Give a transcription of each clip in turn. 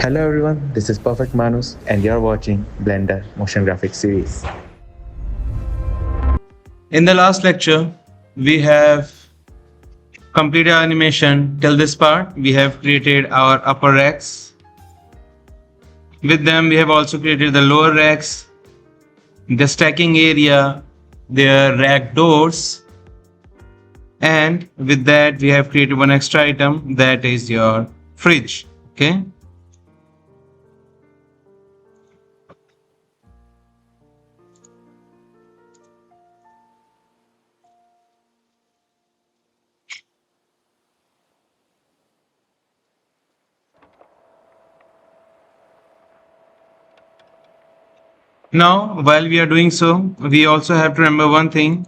Hello everyone, this is PerfectManus and you're watching Blender Motion Graphics series. In the last lecture, we have completed our animation till this part. We have created our upper racks. With them, we have also created the lower racks, the stacking area, their rack doors, and with that, we have created one extra item, that is your fridge. Okay. Now, while we are doing so, we also have to remember one thing,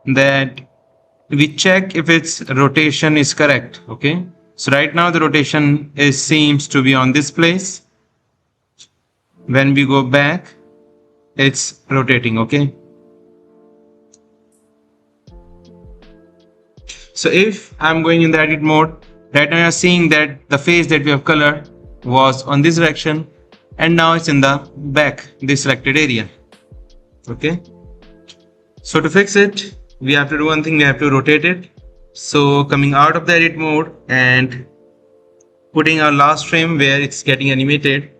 that we check if its rotation is correct. Okay. So right now the rotation seems to be on this place. When we go back, it's rotating. Okay. So if I'm going in the edit mode, right now you're seeing that the face that we have colored was on this direction, and now it's in the back, this selected area. Okay. So to fix it, we have to do one thing, we have to rotate it. So coming out of the edit mode and putting our last frame where it's getting animated,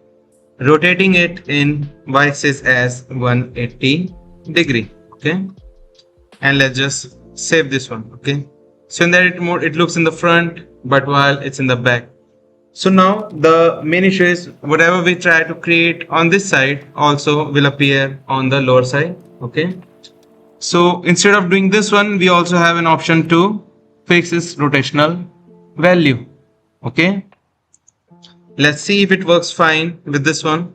rotating it in y-axis as 180 degree. Okay. And let's just save this one. Okay. So in the edit mode, it looks in the front, but while it's in the back. So now the main issue is whatever we try to create on this side also will appear on the lower side. Okay. So instead of doing this one, we also have an option to fix its rotational value. Okay. Let's see if it works fine with this one.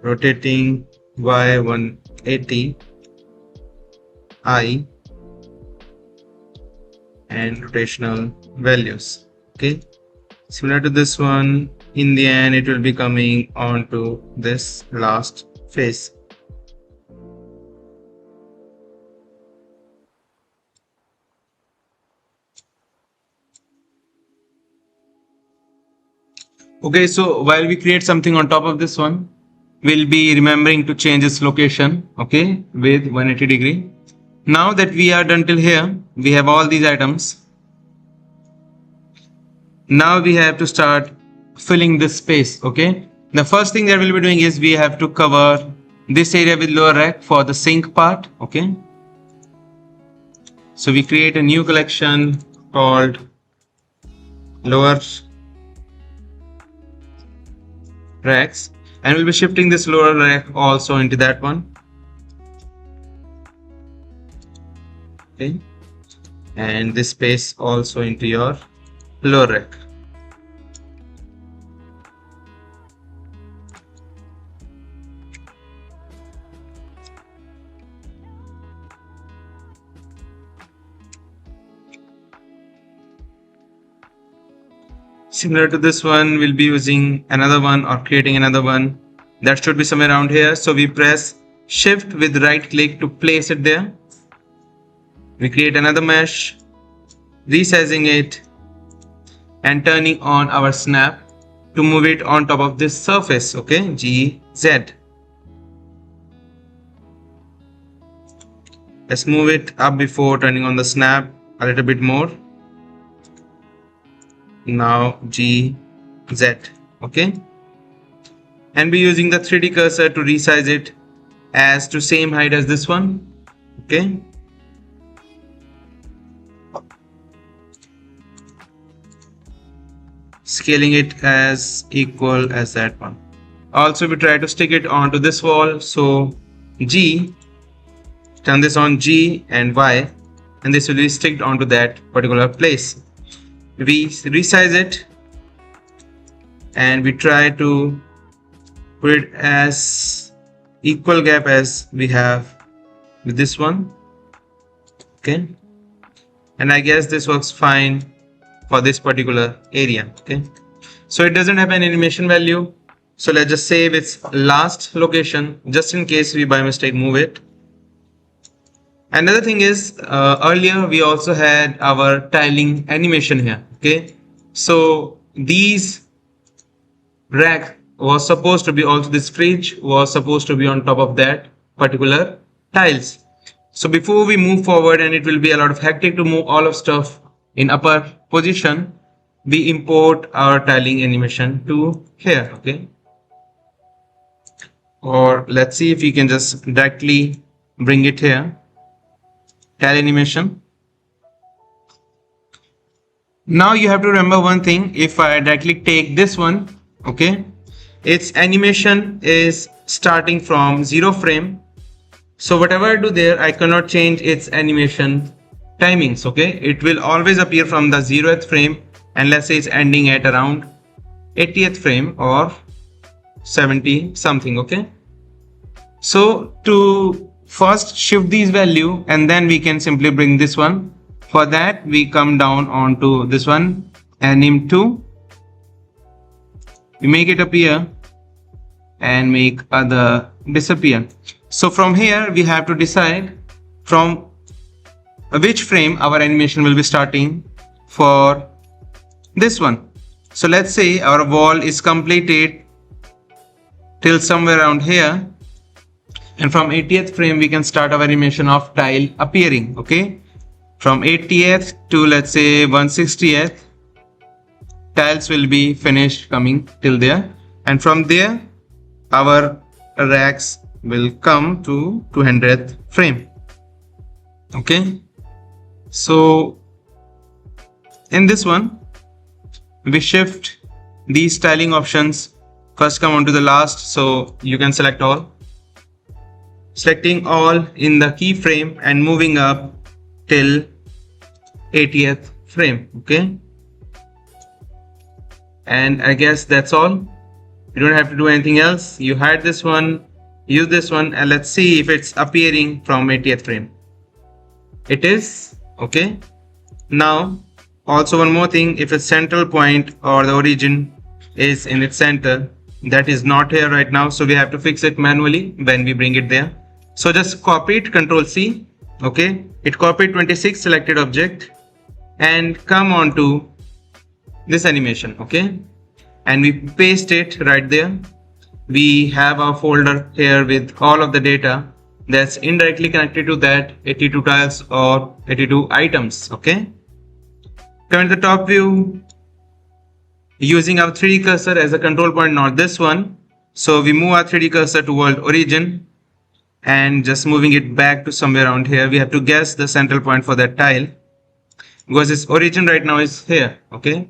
Rotating y 180 I and rotational values. Okay, similar to this one, in the end it will be coming onto this last face. Okay, so while we create something on top of this one, we'll be remembering to change its location. Okay, with 180 degree. Now that we are done till here, we have all these items. Now we have to start filling this space. Okay, the first thing that we'll be doing is we have to cover this area with lower rack for the sink part. Okay, so we create a new collection called lower racks, and we'll be shifting this lower rack also into that one. Okay, and this space also into your lower rack. Similar to this one, we'll be using another one or creating another one that should be somewhere around here. So we press shift with right click to place it there. We create another mesh, resizing it and turning on our snap to move it on top of this surface. Okay, GZ. Let's move it up before turning on the snap a little bit more. Now GZ. Okay, and be using the 3D cursor to resize it as to same height as this one. Okay, scaling it as equal as that one. Also we try to stick it onto this wall, so G, turn this on G and Y, and this will be sticked onto that particular place. We resize it and we try to put it as equal gap as we have with this one. Okay, and I guess this works fine for this particular area. Okay, so it doesn't have an animation value, so let's just save its last location just in case we by mistake move it. Another thing is, earlier we also had our tiling animation here. Okay, so these rack was supposed to be, also this fridge was supposed to be on top of that particular tiles. So before we move forward, and it will be a lot of hectic to move all of stuff in upper position, we import our tiling animation to here. Okay, or let's see if we can just directly bring it here. Tile animation. Now you have to remember one thing. If I directly take this one, okay, its animation is starting from 0 frame. So whatever I do there, I cannot change its animation timings. Okay, it will always appear from the 0th frame, and let's say it's ending at around 80th frame or 70 something. Okay, so to first shift these value, and then we can simply bring this one. For that, we come down onto this one, anim2. We make it appear and make other disappear. So from here, we have to decide from which frame our animation will be starting for this one. So let's say our wall is completed till somewhere around here, and from 80th frame we can start our animation of tile appearing. Okay, from 80th to let's say 160th, tiles will be finished coming till there, and from there our racks will come to 200th frame. Okay, so in this one we shift these styling options, first come on to the last, so you can select all, selecting all in the keyframe and moving up till 80th frame. Okay, and I guess that's all. You don't have to do anything else. You hide this one, use this one, and let's see if it's appearing from 80th frame. It is. Okay, now also one more thing, if a central point or the origin is in its center, that is not here right now, so we have to fix it manually when we bring it there. So just copy it, Control C. Okay, it copied 26 selected object and come on to this animation. Okay, and we paste it right there. We have our folder here with all of the data that's indirectly connected to that 82 tiles or 82 items. Okay, coming to the top view, using our 3D cursor as a control point, not this one. So we move our 3D cursor toward origin and just moving it back to somewhere around here. We have to guess the central point for that tile because its origin right now is here. Okay,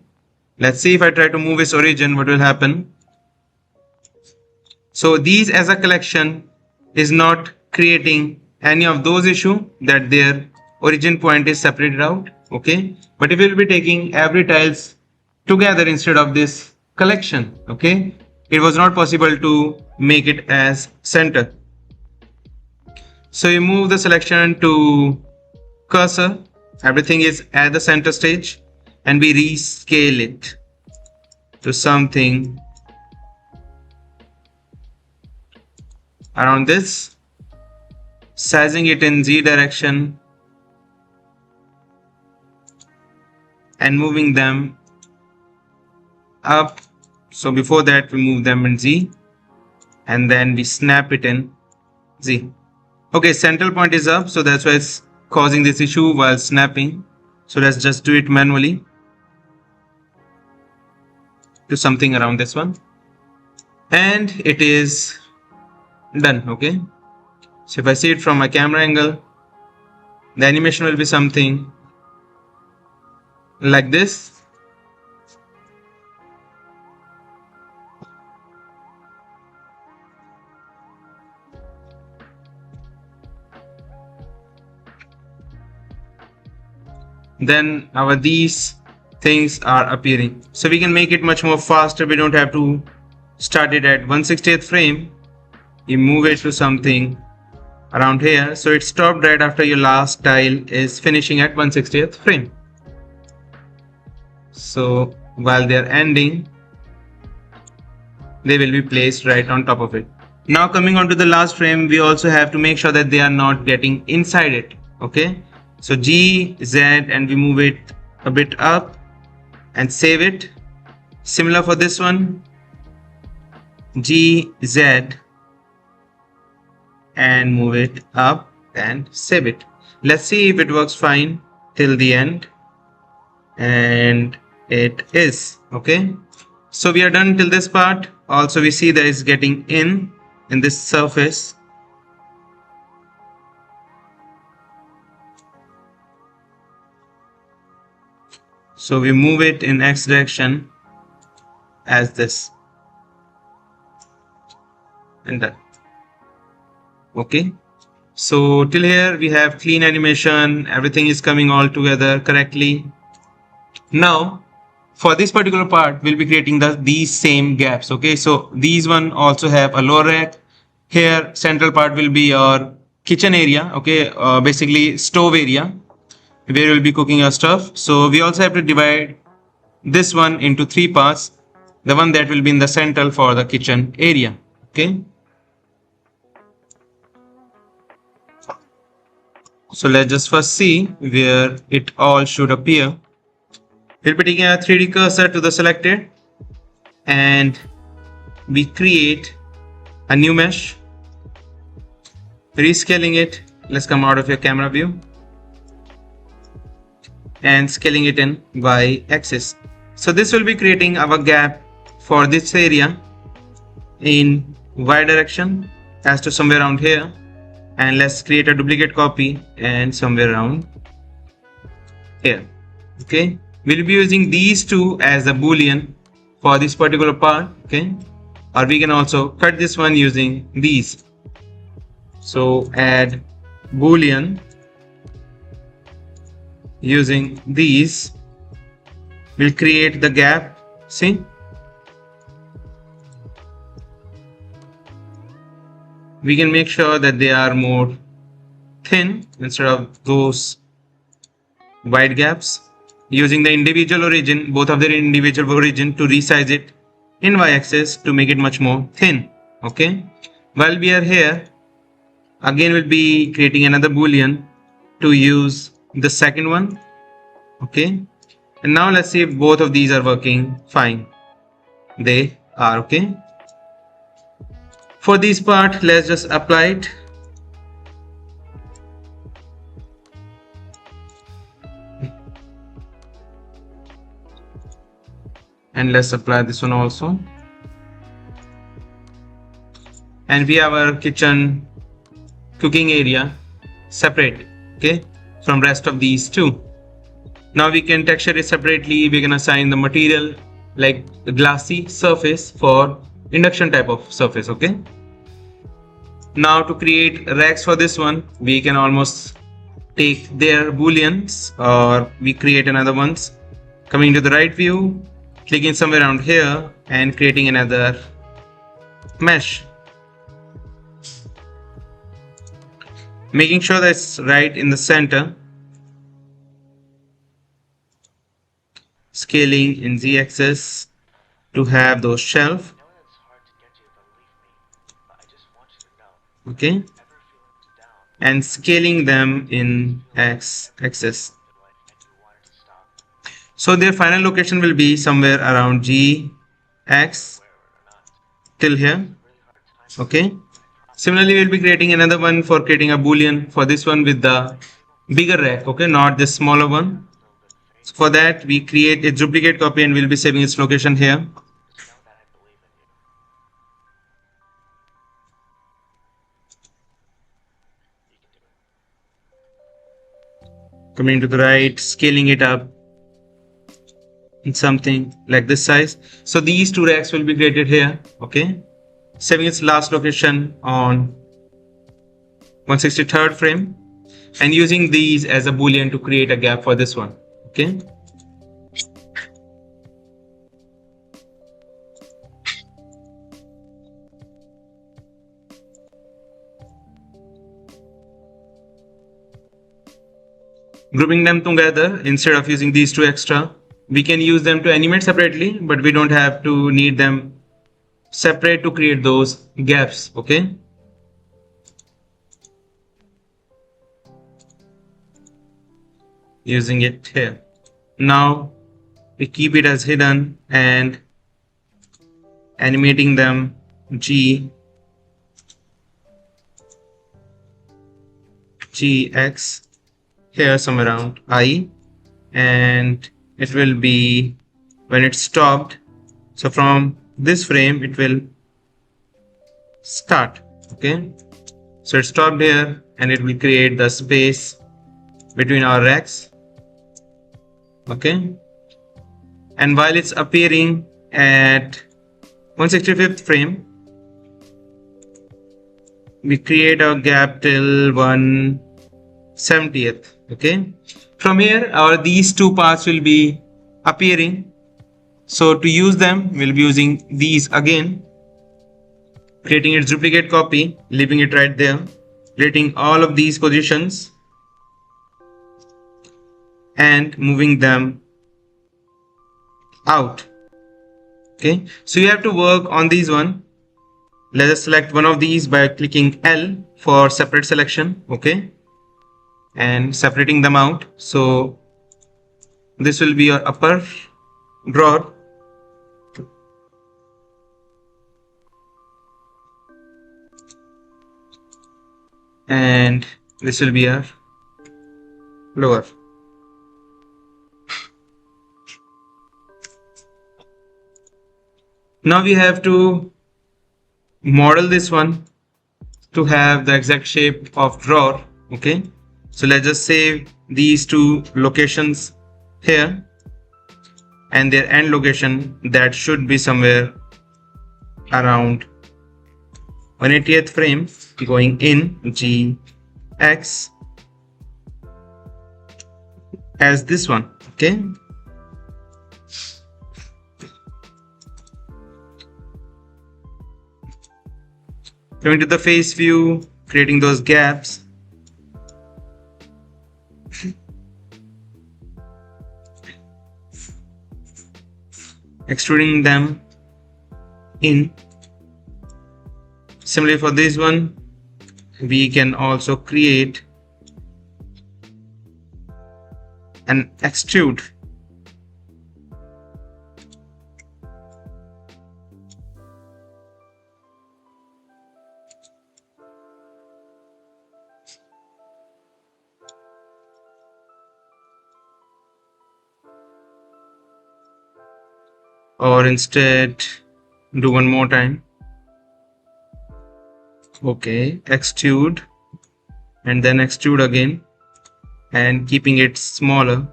let's see if I try to move its origin, what will happen. So these as a collection is not creating any of those issues that their origin point is separated out. Okay, but if we will be taking every tiles together instead of this collection, okay, it was not possible to make it as center. So you move the selection to cursor, everything is at the center stage, and we rescale it to something around this, sizing it in Z direction and moving them up. So before that we move them in Z and then we snap it in Z. Okay, central point is up, so that's why it's causing this issue while snapping. So let's just do it manually to something around this one, and it is done. Okay, so if I see it from my camera angle, the animation will be something like this. Then our these things are appearing, so we can make it much more faster. We don't have to start it at 160th frame. You move it to something around here, so it stopped right after your last tile is finishing at 160th frame. So while they're ending, they will be placed right on top of it. Now coming on to the last frame, we also have to make sure that they are not getting inside it. Okay, so G, Z, and we move it a bit up and save it. Similar for this one, G, Z, and move it up and save it. Let's see if it works fine till the end. And it is. Okay, so we are done till this part. Also we see that it's getting in this surface. So we move it in X direction as this and done. Okay, so till here we have clean animation, everything is coming all together correctly. Now for this particular part we'll be creating these same gaps. Okay, so these one also have a lower rack. Here central part will be your kitchen area. Okay, basically stove area where you'll be cooking your stuff. So we also have to divide this one into 3 parts. The one that will be in the central for the kitchen area. Okay, so let's just first see where it all should appear. We'll be taking a 3D cursor to the selected and we create a new mesh, rescaling it. Let's come out of your camera view and scaling it in Y axis. So this will be creating our gap for this area in Y direction as to somewhere around here. And let's create a duplicate copy and somewhere around here. Okay, we'll be using these two as a boolean for this particular part. Okay, or we can also cut this one using these. So add boolean using these will create the gap. See, we can make sure that they are more thin instead of those wide gaps, using the individual origin, both of their individual origin, to resize it in y-axis to make it much more thin. Okay, while we are here, again we'll be creating another boolean to use the second one. Okay, and now let's see if both of these are working fine. They are. Okay, for this part let's just apply it. And let's apply this one also. And we have our kitchen cooking area separate, okay, from rest of these two. Now we can texture it separately. We can assign the material like the glassy surface for induction type of surface. Okay, now to create racks for this one, we can almost take their booleans or we create another ones. Coming to the right view, clicking somewhere around here and creating another mesh, making sure that it's right in the center, scaling in z-axis to have those shelf. Okay, and scaling them in x-axis. So their final location will be somewhere around gx till here. Okay, similarly we'll be creating another one for creating a boolean for this one with the bigger rack. Okay, not this smaller one. So for that we create a duplicate copy and we'll be saving its location here. Coming to the right, scaling it up in something like this size. So these two racks will be created here. Okay, saving its last location on 163rd frame and using these as a boolean to create a gap for this one. Okay, grouping them together instead of using these two extra. We can use them to animate separately, but we don't have to need them separate to create those gaps. Okay, using it here. Now we keep it as hidden and animating them gx here somewhere around I, and it will be when it's stopped. So from this frame it will start. Okay, so it stopped here and it will create the space between our racks. Okay, and while it's appearing at 165th frame, we create a gap till 170th. Okay, from here these two paths will be appearing. So to use them, we'll be using these again, creating its duplicate copy, leaving it right there, creating all of these positions and moving them out. Okay, so you have to work on these one. Let us select one of these by clicking L for separate selection. Okay, and separating them out. So this will be your upper drawer, and this will be a lower. Now we have to model this one to have the exact shape of drawer. Okay, so let's just save these two locations here, and their end location that should be somewhere around 180th frame, going in gx as this one. Okay, coming to the face view, creating those gaps, extruding them in. Similarly for this one, we can also create an extrude. Or instead do one more time. Okay, extrude and then extrude again, and keeping it smaller.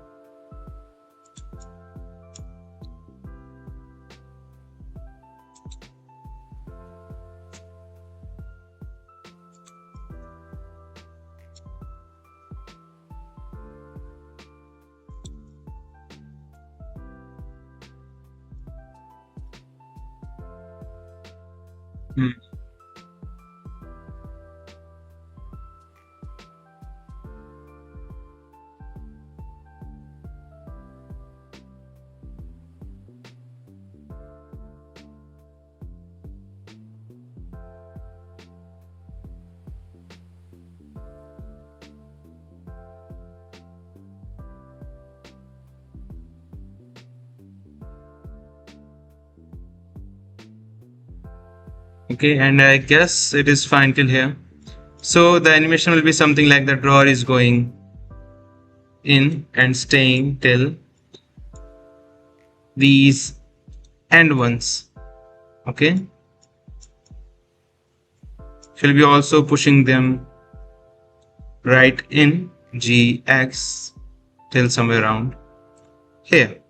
Okay, and I guess it is fine till here. So the animation will be something like the drawer is going in and staying till these end ones. Okay, she'll be also pushing them right in gx till somewhere around here.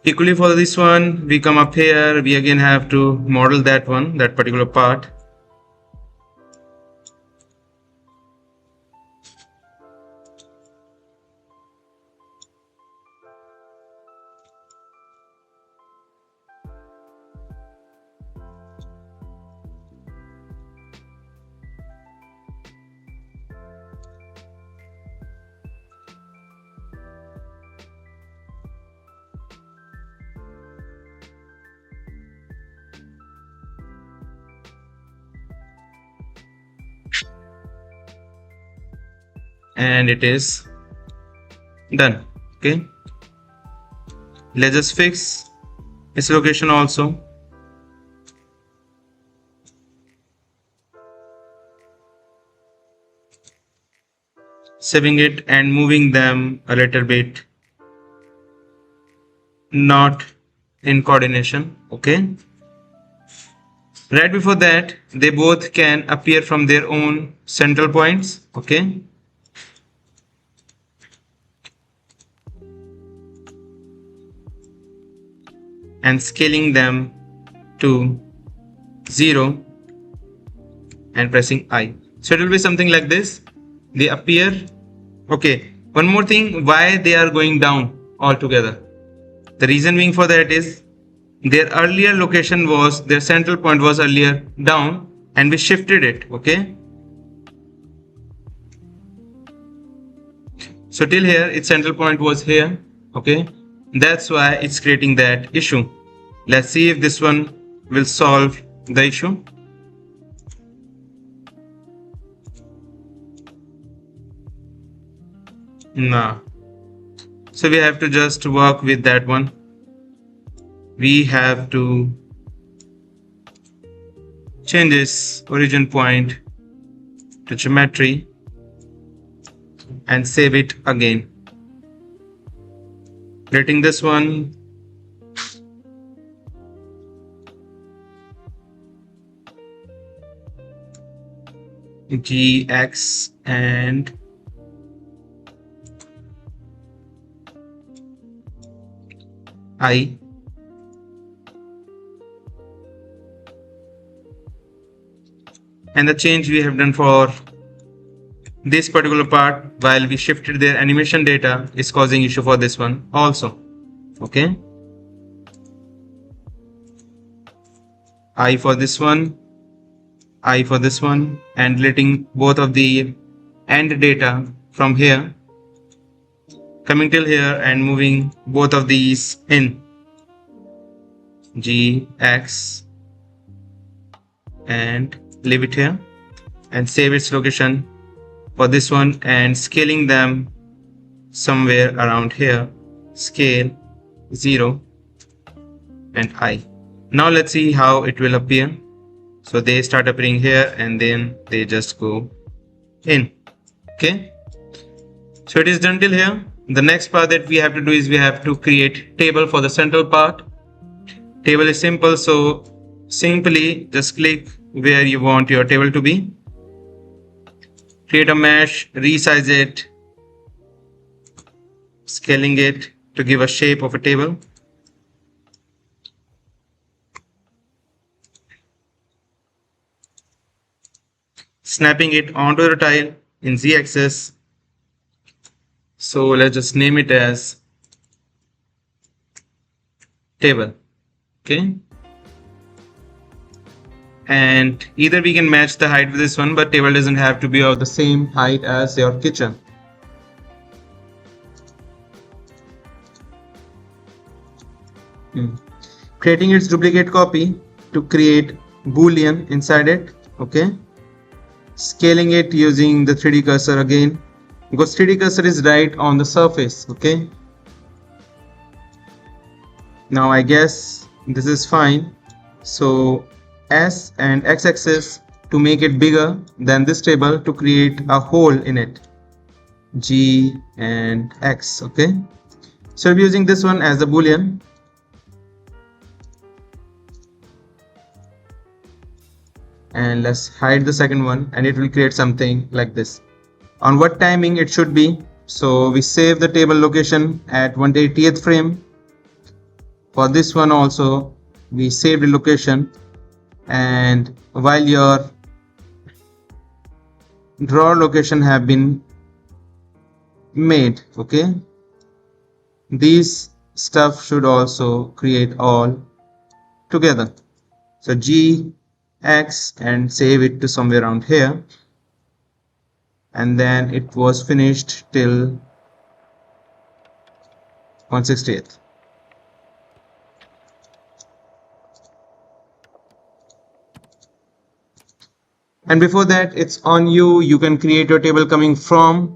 Equally for this one, we come up here, we again have to model that one, that particular part. and it is done. Okay, let's just fix its location also. Saving it and moving them a little bit not in coordination. Okay, right before that they both can appear from their own central points. Okay, and scaling them to 0 and pressing I. So it will be something like this. They appear. Okay, one more thing, why they are going down altogether. The reason being for that is their earlier location was, their central point was earlier down and we shifted it. Okay, so till here its central point was here. Okay, that's why it's creating that issue. Let's see if this one will solve the issue. Nah, so we have to just work with that one. We have to change this origin point to geometry and save it again. Letting this one GX and I. And the change we have done for this particular part while we shifted their animation data is causing issue for this one also. Okay, I for this one, I for this one, and letting both of the end data from here coming till here and moving both of these in GX and leave it here and save its location for this one and scaling them somewhere around here, scale 0 and I. Now let's see how it will appear. So they start appearing here and then they just go in. Okay, so it is done till here. The next part that we have to do is we have to create table for the central part. Table is simple, so simply just click where you want your table to be. Create a mesh, resize it, scaling it to give a shape of a table. Snapping it onto the tile in Z-axis. So let's just name it as table. Okay, and either we can match the height with this one, but table doesn't have to be of the same height as your kitchen. Creating its duplicate copy to create boolean inside it. Okay, scaling it using the 3D cursor again, because 3D cursor is right on the surface. Okay, now I guess this is fine. So S and X axis to make it bigger than this table to create a hole in it, G and X. Okay, so we're using this one as a boolean. And let's hide the second one and it will create something like this. On what timing it should be, so we save the table location at 180th frame. For this one also we save the location, and while your drawer location have been made, okay, these stuff should also create all together. So G X and save it to somewhere around here, and then it was finished till 160th. And before that, it's on you. You can create your table coming from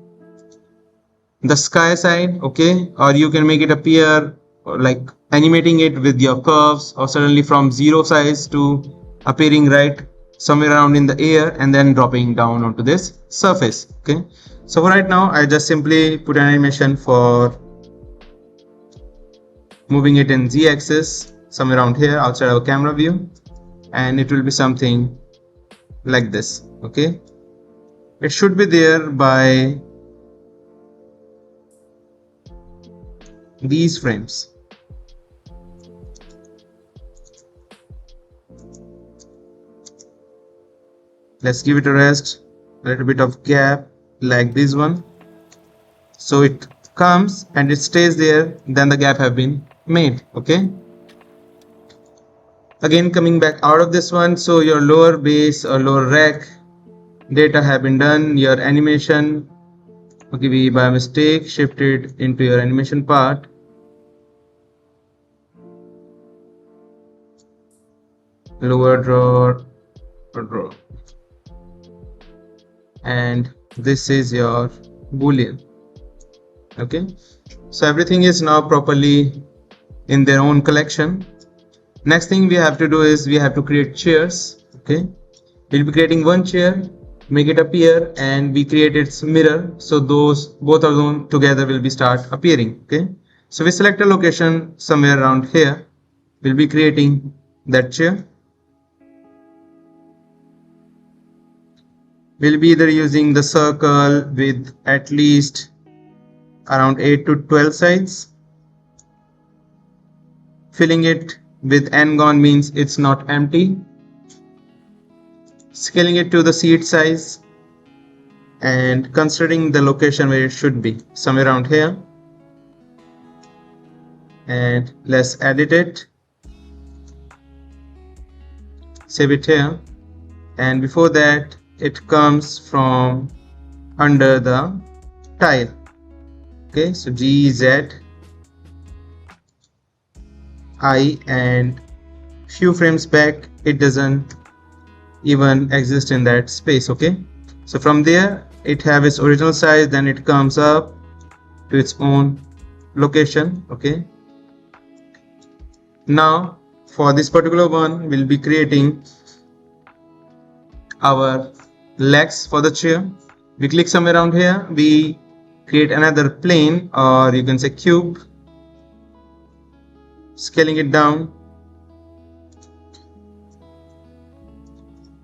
the sky side, okay, or you can make it appear like animating it with your curves, or suddenly from 0 size to appearing right somewhere around in the air and then dropping down onto this surface. Okay, so for right now I just simply put an animation for moving it in z-axis somewhere around here outside our camera view, and it will be something like this. Okay, it should be there by these frames. Let's give it a rest, a little bit of gap like this one, so it comes and it stays there, then the gap have been made. Okay, again coming back out of this one, so your lower base or lower rack data have been done. Your animation, okay, we by mistake shifted into your animation part. Lower drawer or drawer, and this is your boolean. Okay, so everything is now properly in their own collection. Next thing we have to do is we have to create chairs. Okay, we'll be creating one chair, make it appear, and we create its mirror, so those both of them together will be start appearing. Okay, so we select a location somewhere around here, we'll be creating that chair. We'll be either using the circle with at least around 8 to 12 sides. Filling it with n gone means it's not empty. Scaling it to the seat size and considering the location where it should be, somewhere around here. And let's edit it. Save it here. And before that, it comes from under the tile. Okay, so GZ I, and few frames back it doesn't even exist in that space. Okay, so from there it have its original size, then it comes up to its own location. Okay, now for this particular one we'll be creating our legs for the chair. We click somewhere around here, we create another plane, or you can say cube, scaling it down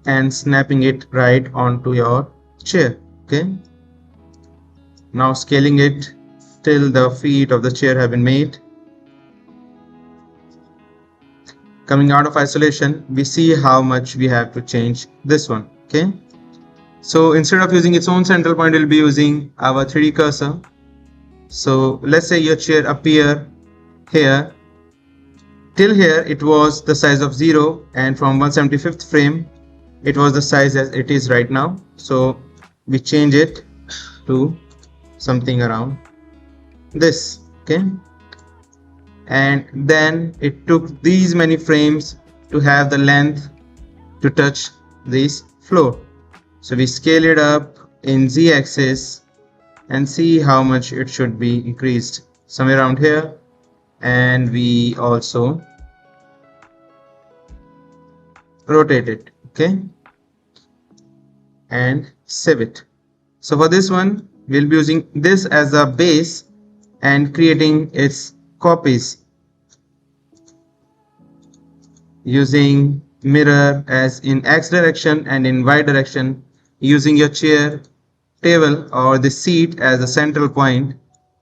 and snapping it right onto your chair. Okay, now scaling it till the feet of the chair have been made. Coming out of isolation, we see how much we have to change this one. Okay, so instead of using its own central point, we'll be using our 3D cursor. So let's say your chair appear here. Till here it was the size of 0, and from 175th frame it was the size as it is right now. So we change it to something around this. Okay, and then it took these many frames to have the length to touch this floor. So we scale it up in z-axis and see how much it should be increased, somewhere around here. And we also rotate it. Okay, and save it. So for this one we'll be using this as a base and creating its copies using mirror as in x direction and in y direction, using your chair table or the seat as a central point,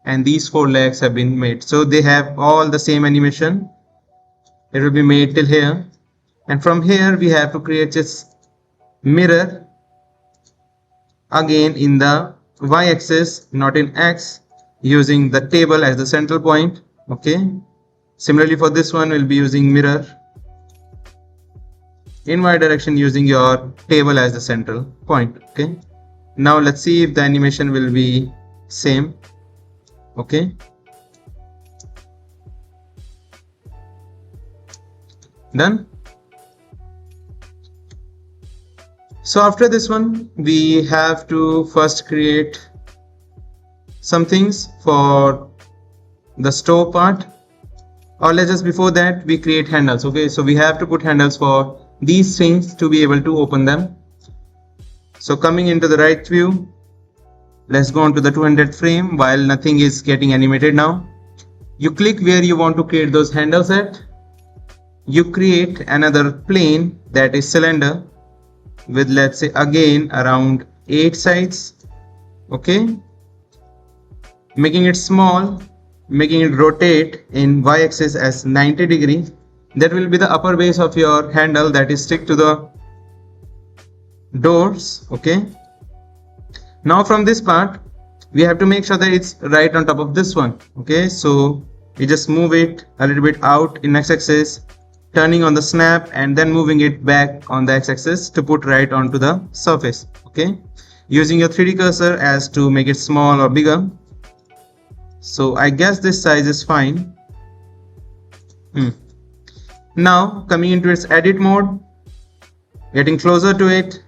and these 4 legs have been made, so they have all the same animation. It will be made till here, and from here we have to create this mirror again in the y-axis, not in x, using the table as the central point. Okay, similarly for this one we'll be using mirror in y direction using your table as the central point. Okay, now let's see if the animation will be same. Okay, done. So after this one we have to first create some things for the store part, or let's just before that we create handles. Okay, so we have to put handles for these things to be able to open them. So coming into the right view, let's go on to the 200th frame while nothing is getting animated now. You click where you want to create those handles at. You create another plane that is cylinder with, let's say, again around 8 sides. Okay, making it small, making it rotate in y-axis as 90 degrees. That will be the upper base of your handle that is stick to the doors. Okay, now from this part we have to make sure that it's right on top of this one. Okay, so we just move it a little bit out in x-axis, turning on the snap and then moving it back on the x-axis to put right onto the surface. Okay, using your 3D cursor as to make it small or bigger. So I guess this size is fine. Now coming into its edit mode, getting closer to it,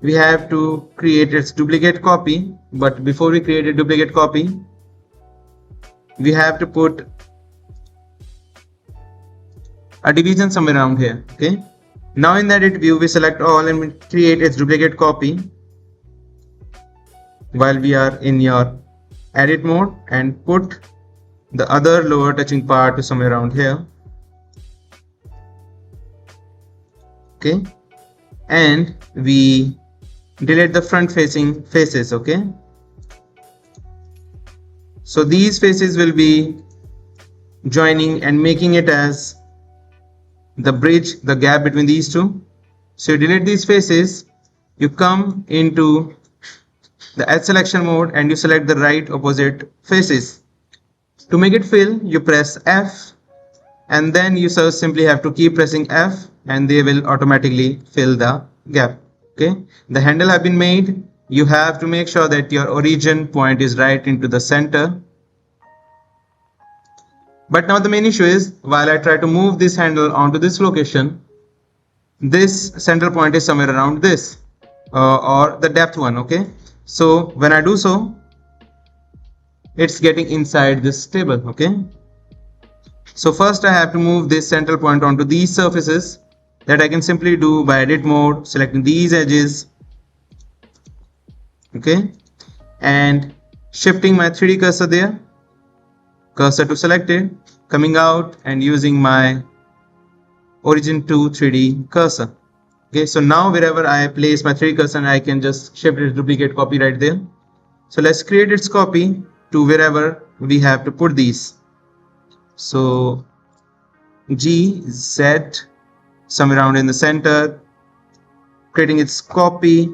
we have to create its duplicate copy. But before we create a duplicate copy, we have to put a division somewhere around here. Okay, now in the edit view we select all and we create its duplicate copy while we are in your edit mode, and put the other lower touching part to somewhere around here. Okay, and we delete the front facing faces. Okay, so these faces will be joining and making it as the bridge, the gap between these two. So you delete these faces, you come into the edge selection mode and you select the right opposite faces. To make it fill, you press F, and then you simply have to keep pressing F and they will automatically fill the gap. Okay, the handle have been made. You have to make sure that your origin point is right into the center. But now the main issue is, while I try to move this handle onto this location, this center point is somewhere around this or the depth one. Okay, so when I do so, it's getting inside this table. Okay, so first I have to move this central point onto these surfaces. That I can simply do by edit mode, selecting these edges. Okay, and shifting my 3D cursor there, cursor to selected, coming out and using my origin to 3D cursor. Okay, so now wherever I place my 3D cursor, I can just shift its duplicate copy right there. So let's create its copy to wherever we have to put these. So G, Z, somewhere around in the center, creating its copy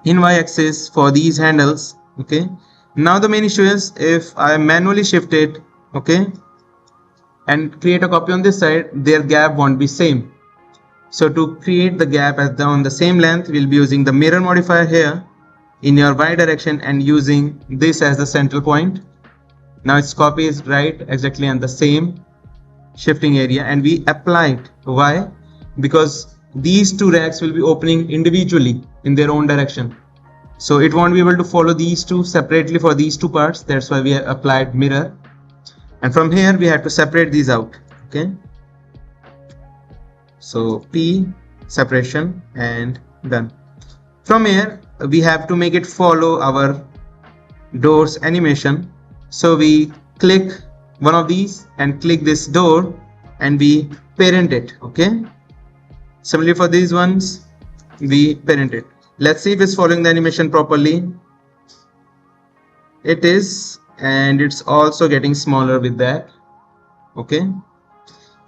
in y-axis for these handles. Okay, now the main issue is, if I manually shift it, okay, and create a copy on this side, their gap won't be same. So to create the gap on the same length, we'll be using the mirror modifier here in your y direction and using this as the central point. Now its copy is right exactly on the same shifting area, and we apply it. Why? Because these two racks will be opening individually in their own direction, so it won't be able to follow these two separately for these two parts. That's why we have applied mirror, and from here we have to separate these out. Okay, so P, separation, and done. From here we have to make it follow our doors animation, so we click one of these and click this door and we parent it. Okay, similarly for these ones we parent it. Let's see if it's following the animation properly. It is, and it's also getting smaller with that. Okay,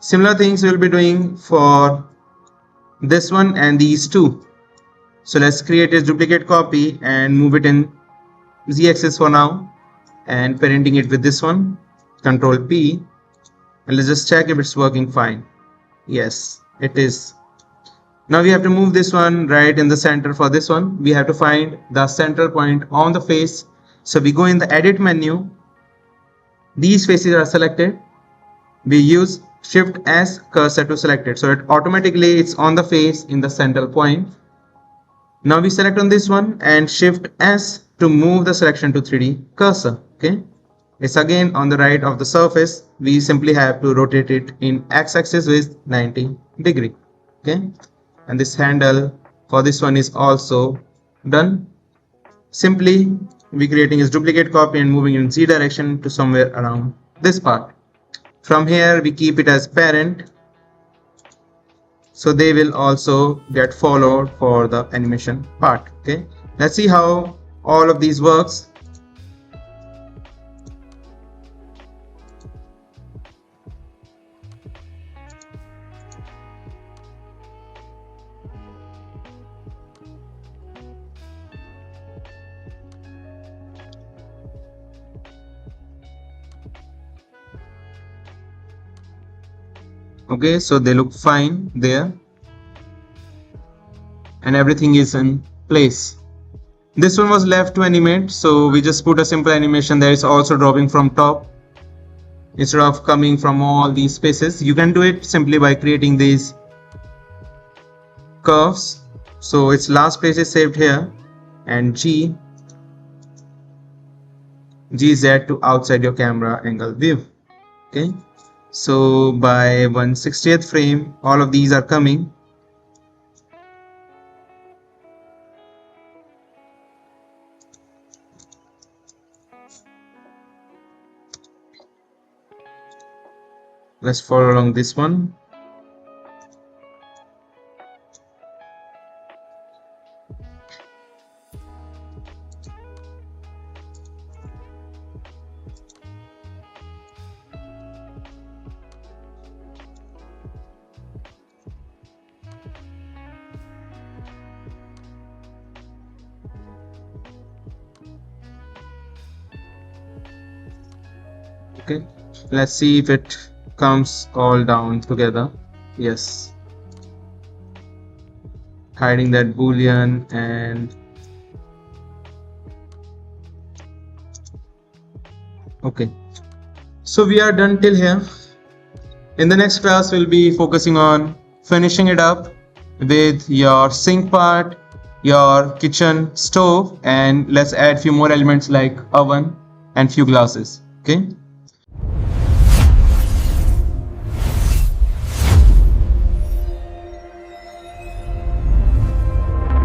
similar things we'll be doing for this one and these two. So let's create a duplicate copy and move it in z-axis for now, and parenting it with this one, Control P, and let's just check if it's working fine. Yes, it is. Now we have to move this one right in the center. For this one we have to find the central point on the face. So we go in the edit menu, these faces are selected, we use Shift S cursor to select it, so it automatically it's on the face in the central point. Now we select on this one and shift S to move the selection to 3D cursor. Okay, it's again on the right of the surface. We simply have to rotate it in x-axis with 90 degree. Okay, and this handle for this one is also done. Simply we creating is duplicate copy and moving in Z direction to somewhere around this part. From here we keep it as parent, so they will also get followed for the animation part. Okay, let's see how all of these works. Okay, so they look fine there and everything is in place. This one was left to animate, so we just put a simple animation that is also dropping from top instead of coming from all these spaces. You can do it simply by creating these curves. So its last place is saved here, and G is add to outside your camera angle view. Okay, so by 1/60th frame all of these are coming. Let's follow along this one. Okay, let's see if it comes all down together. Yes, hiding that boolean, and okay, so we are done till here. In the next class we'll be focusing on finishing it up with your sink part, your kitchen stove, and let's add few more elements like oven and few glasses. Okay.